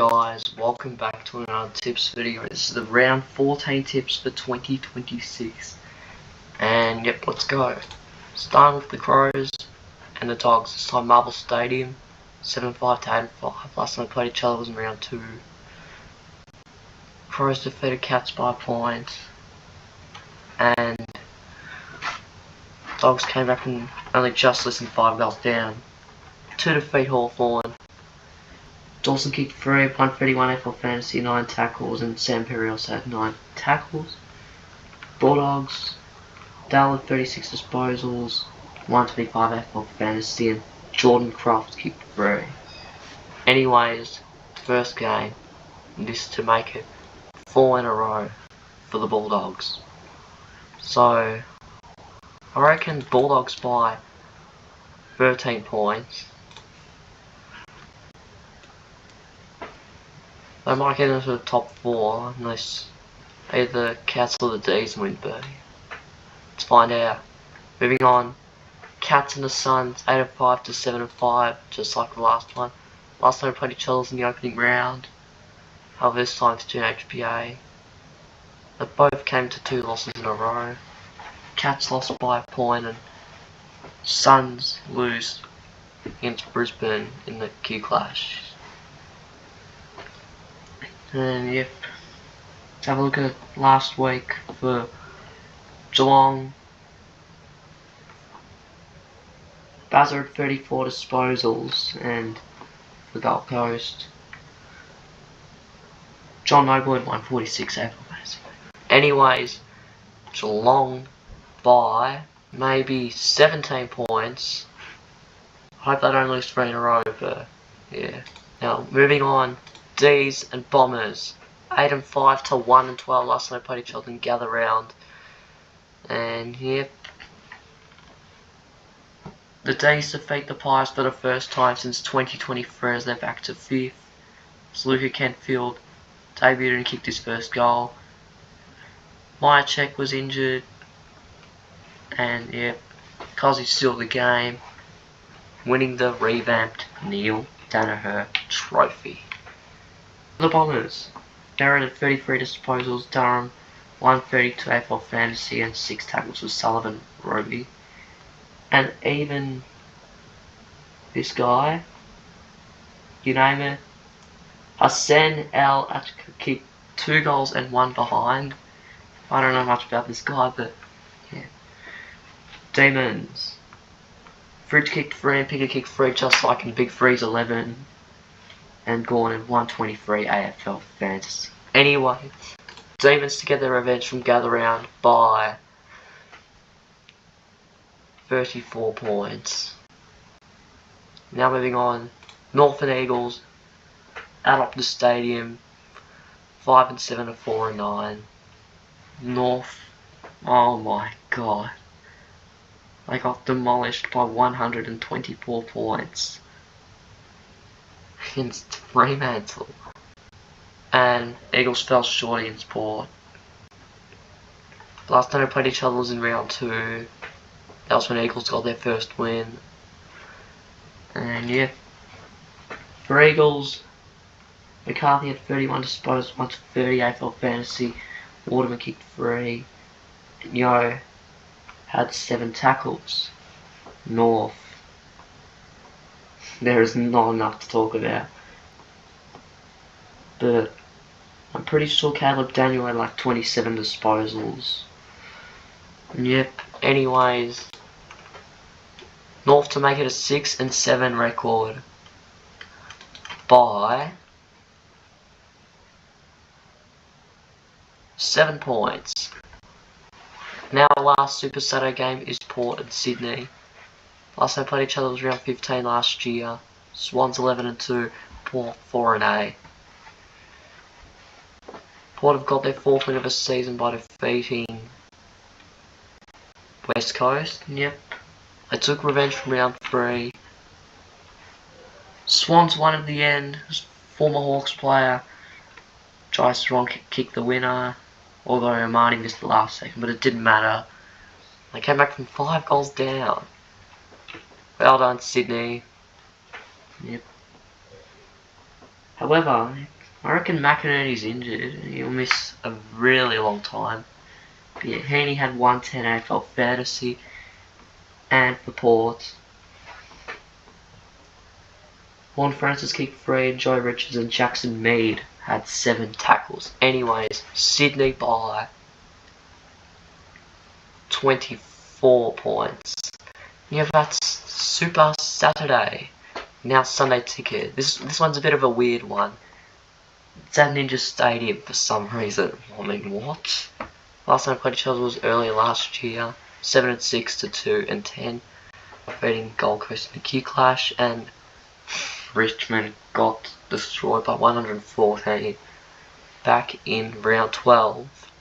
guys, welcome back to another tips video. This is the round 14 tips for 2026. And yep, let's go. Starting with the Crows and the Dogs. This time Marble Stadium, 7-5 to 8-5. Last time they played each other was in round 2. Crows defeated Cats by a point. And Dogs came back and only just listened 5 goals down to defeat Hawthorn. Dawson kicked 3, 131 AFL Fantasy, 9 tackles, and Sam Perry also had 9 tackles. Bulldogs, Dale had 36 disposals, 125 AFL Fantasy, and Jordan Croft kicked 3. Anyways, first game, this to make it 4 in a row for the Bulldogs. So, I reckon Bulldogs by 13 points. They might get into the top 4 unless either Cats or the D's win, but let's find out. Moving on, Cats and the Suns, 8-5 to 7-5, just like the last one. Last time we played each other in the opening round. However, this time it's 2 HPA. They both came to 2 losses in a row. Cats lost by a point and Suns lose against Brisbane in the Q Clash. And yep, let's have a look at last week for Geelong. Bazza had 34 disposals, and for Gold Coast, John Noble had 146 AFL basically. Anyways, Geelong by maybe 17 points. I hope they don't lose 3 in a row, but yeah. Now moving on. D's and Bombers, 8-5 to 1-12. Last time they played each other in Gather Round. And yep, the D's defeat the Pies for the first time since 2023 as they're back to 5th. So Luca Kentfield debuted and kicked his first goal. Myercheck was injured. And yep, Cozzy sealed the game, winning the revamped Neil Danaher Trophy. The Bombers, Darren had 33 disposals, Durham 132 AFL Fantasy and 6 tackles with Sullivan Roby. And even this guy, you name it, Hassan El Achka kicked 2 goals and 1 behind. I don't know much about this guy, but yeah. Demons, Fridge kicked 3 and Picker kicked 3 just like in Big Freeze 11. And Gordon 123 AFL Fantasy. Anyway, Demons to get their revenge from Gather Round by 34 points. Now moving on, Northern Eagles at Optus Stadium, 5-7 to 4-9. North, oh my god, they got demolished by 124 points against Fremantle, and Eagles fell short against Port. Last time they played each other was in round 2. That was when Eagles got their first win. And yeah, for Eagles, McCarthy had 31 disposals, 130 AFL Fantasy. Waterman kicked 3. And Yo had 7 tackles. North, there is not enough to talk about. But I'm pretty sure Caleb Daniel had like 27 disposals. And yep, anyways, North to make it a 6-7 record by 7 points. Now our last Super Saturday game is Port and Sydney. Last time they played each other was round 15 last year. Swans 11-2, Port 4-8. Port have got their 4th win of the season by defeating West Coast. Yep, they took revenge from round 3. Swans won at the end. Former Hawks player Jai Strong kicked the winner, although Armani missed the last second, but it didn't matter. They came back from 5 goals down. Well done, Sydney. Yep. However, I reckon McInerney's injured. He'll miss a really long time. But yeah, Heaney had 110 AFL Fantasy and for Port. Horn Francis kicked 3, Joe Richards and Jackson Mead had 7 tackles. Anyways, Sydney by 24 points. Yeah, that's Super Saturday. Now Sunday ticket. This one's a bit of a weird one. It's at Ninja Stadium for some reason. I mean, what? Last time I played each other was early last year. 7-6 to 2-10. Beating Gold Coast in the Q Clash, and Richmond got destroyed by 114 back in round 12.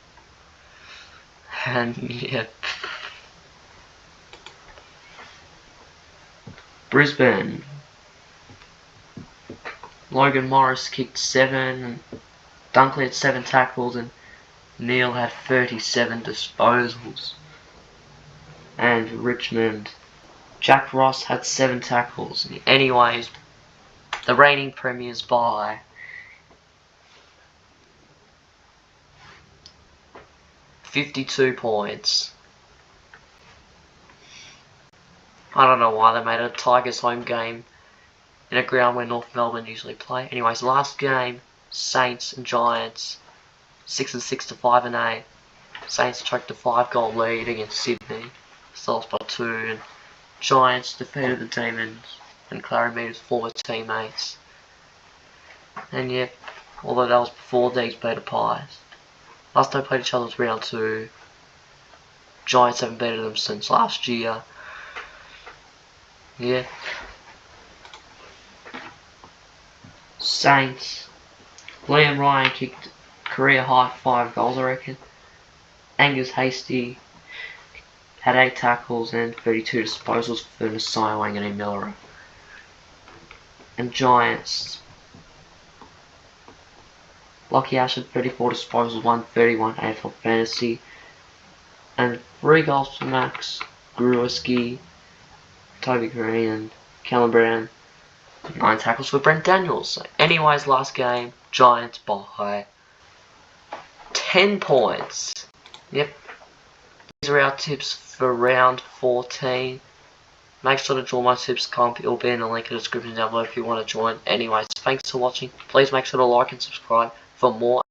And yeah. Brisbane. Logan Morris kicked 7, Dunkley had 7 tackles, and Neil had 37 disposals. And Richmond, Jack Ross had 7 tackles. Anyways, the reigning premiers by 52 points. I don't know why they made a Tigers home game in a ground where North Melbourne usually play. Anyways, last game, Saints and Giants, 6-6 to 5-8. Saints choked a 5-goal lead against Sydney, lost by 2, and Giants defeated the Demons and Clary Meader's former teammates. And yeah, although that was before these played the Pies. Last time they played each other was round 2. Giants haven't beaten them since last year. Yeah. Saints. Liam Ryan kicked career high 5 goals, I reckon. Angus Hasty had 8 tackles and 32 disposals for Nasiah Wangan and Miller. And Giants. Lockie Ash had 34 disposals, 131 AFL Fantasy. And 3 goals for Max Grueski, Toby Green and Callum Brown. 9 tackles for Brent Daniels. So anyways, last game, Giants by 10 points. Yep. These are our tips for round 14. Make sure to join my tips comp. It'll be in the link in the description down below if you want to join. Anyways, thanks for watching. Please make sure to like and subscribe for more